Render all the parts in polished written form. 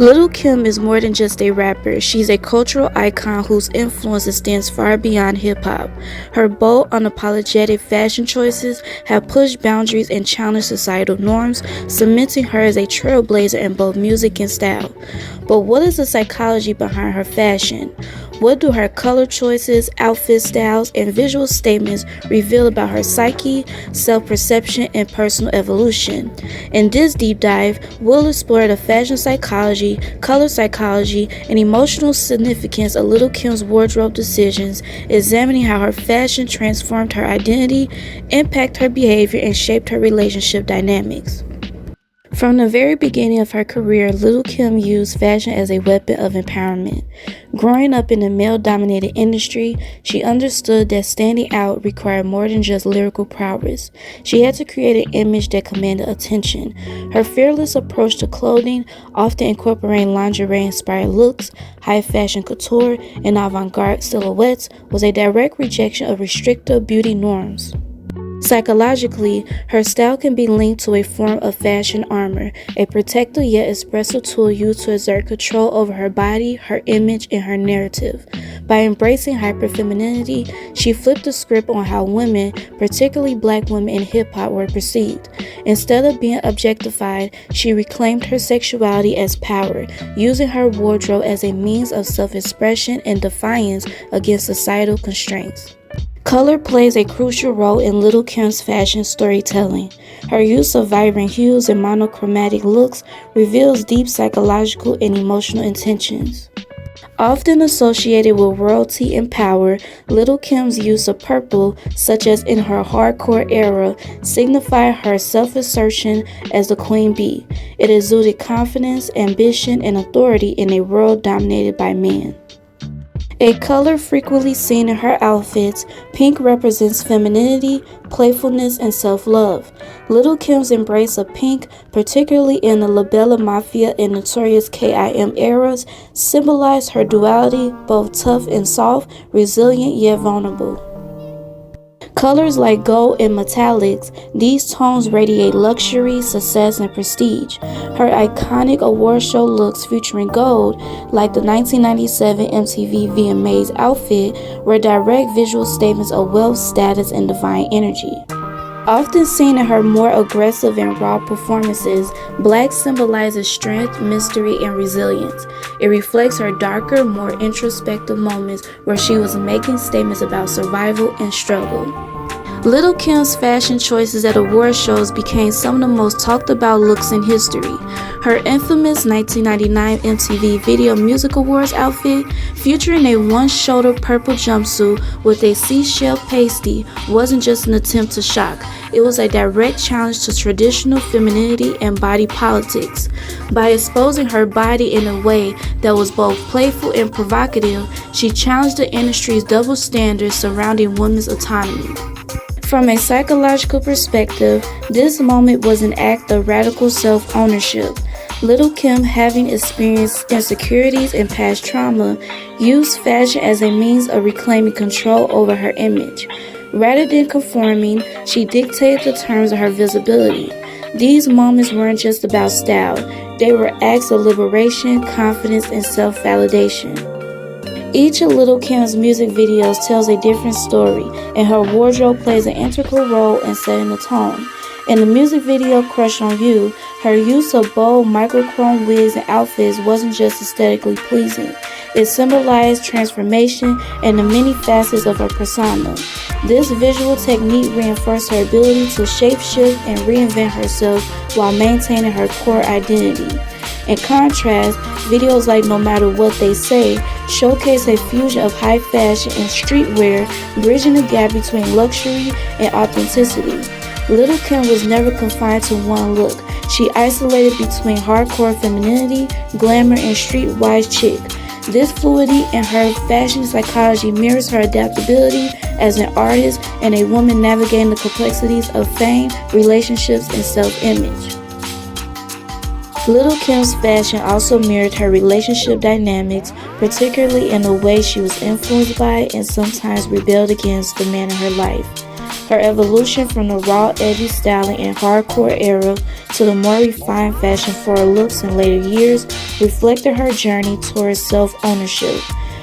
Lil Kim is more than just a rapper. She's a cultural icon whose influence extends far beyond hip-hop. Her bold, unapologetic fashion choices have pushed boundaries and challenged societal norms, cementing her as a trailblazer in both music and style. But what is the psychology behind her fashion? What do her color choices, outfit styles, and visual statements reveal about her psyche, self-perception, and personal evolution? In this deep dive, we'll explore the fashion psychology, color psychology, and emotional significance of Lil Kim's wardrobe decisions, examining how her fashion transformed her identity, impacted her behavior, and shaped her relationship dynamics. From the very beginning of her career, Lil Kim used fashion as a weapon of empowerment. Growing up in a male-dominated industry, she understood that standing out required more than just lyrical prowess. She had to create an image that commanded attention. Her fearless approach to clothing, often incorporating lingerie-inspired looks, high-fashion couture, and avant-garde silhouettes, was a direct rejection of restrictive beauty norms. Psychologically, her style can be linked to a form of fashion armor, a protective yet expressive tool used to exert control over her body, her image, and her narrative. By embracing hyperfemininity, she flipped the script on how women, particularly black women in hip-hop, were perceived. Instead of being objectified, she reclaimed her sexuality as power, using her wardrobe as a means of self-expression and defiance against societal constraints. Color plays a crucial role in Lil Kim's fashion storytelling. Her use of vibrant hues and monochromatic looks reveals deep psychological and emotional intentions. Often associated with royalty and power, Lil Kim's use of purple, such as in her hardcore era, signified her self-assertion as the queen bee. It exuded confidence, ambition, and authority in a world dominated by men. A color frequently seen in her outfits, pink represents femininity, playfulness, and self-love. Lil Kim's embrace of pink, particularly in the La Bella Mafia and Notorious K.I.M. eras, symbolized her duality, both tough and soft, resilient yet vulnerable. Colors like gold and metallics, these tones radiate luxury, success, and prestige. Her iconic award show looks featuring gold, like the 1997 MTV VMAs outfit, were direct visual statements of wealth, status, and divine energy. Often seen in her more aggressive and raw performances, black symbolizes strength, mystery, and resilience. It reflects her darker, more introspective moments where she was making statements about survival and struggle. Lil Kim's fashion choices at award shows became some of the most talked about looks in history. Her infamous 1999 MTV Video Music Awards outfit, featuring a one-shoulder purple jumpsuit with a seashell pasty, wasn't just an attempt to shock. It was a direct challenge to traditional femininity and body politics. By exposing her body in a way that was both playful and provocative, she challenged the industry's double standards surrounding women's autonomy. From a psychological perspective, this moment was an act of radical self-ownership. Lil Kim, having experienced insecurities and past trauma, used fashion as a means of reclaiming control over her image. Rather than conforming, she dictated the terms of her visibility. These moments weren't just about style, they were acts of liberation, confidence, and self-validation. Each of Lil Kim's music videos tells a different story, and her wardrobe plays an integral role in setting the tone. In the music video Crush on You, her use of bold microchrome wigs and outfits wasn't just aesthetically pleasing. It symbolized transformation and the many facets of her persona. This visual technique reinforced her ability to shapeshift and reinvent herself while maintaining her core identity. In contrast, videos like No Matter What They Say showcase a fusion of high fashion and streetwear, bridging the gap between luxury and authenticity. Lil Kim was never confined to one look. She isolated between hardcore femininity, glamour, and streetwise chic. This fluidity in her fashion psychology mirrors her adaptability as an artist and a woman navigating the complexities of fame, relationships, and self-image. Lil Kim's fashion also mirrored her relationship dynamics, particularly in the way she was influenced by and sometimes rebelled against the man in her life. Her evolution from the raw, edgy styling and hardcore era to the more refined fashion-forward looks in later years reflected her journey towards self-ownership.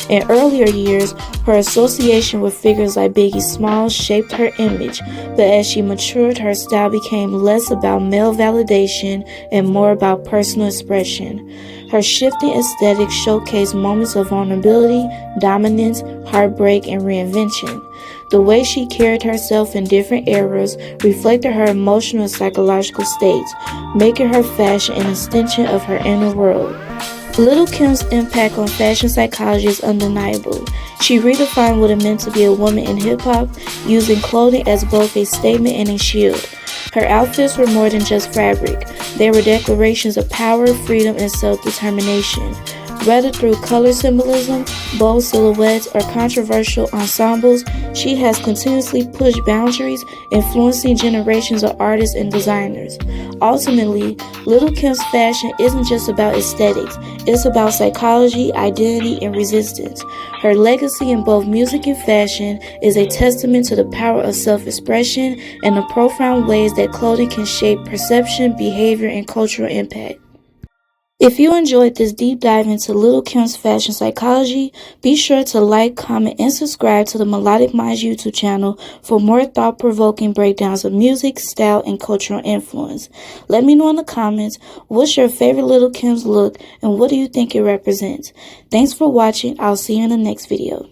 In earlier years, her association with figures like Biggie Smalls shaped her image, but as she matured, her style became less about male validation and more about personal expression. Her shifting aesthetic showcased moments of vulnerability, dominance, heartbreak, and reinvention. The way she carried herself in different eras reflected her emotional and psychological states, making her fashion an extension of her inner world. Lil Kim's impact on fashion psychology is undeniable. She redefined what it meant to be a woman in hip-hop, using clothing as both a statement and a shield. Her outfits were more than just fabric. They were declarations of power, freedom, and self-determination. Whether through color symbolism, bold silhouettes, or controversial ensembles, she has continuously pushed boundaries, influencing generations of artists and designers. Ultimately, Lil Kim's fashion isn't just about aesthetics, it's about psychology, identity, and resistance. Her legacy in both music and fashion is a testament to the power of self-expression and the profound ways that clothing can shape perception, behavior, and cultural impact. If you enjoyed this deep dive into Lil Kim's fashion psychology, be sure to like, comment, and subscribe to the Melodic Minds YouTube channel for more thought-provoking breakdowns of music, style, and cultural influence. Let me know in the comments, what's your favorite Lil Kim's look and what do you think it represents? Thanks for watching. I'll see you in the next video.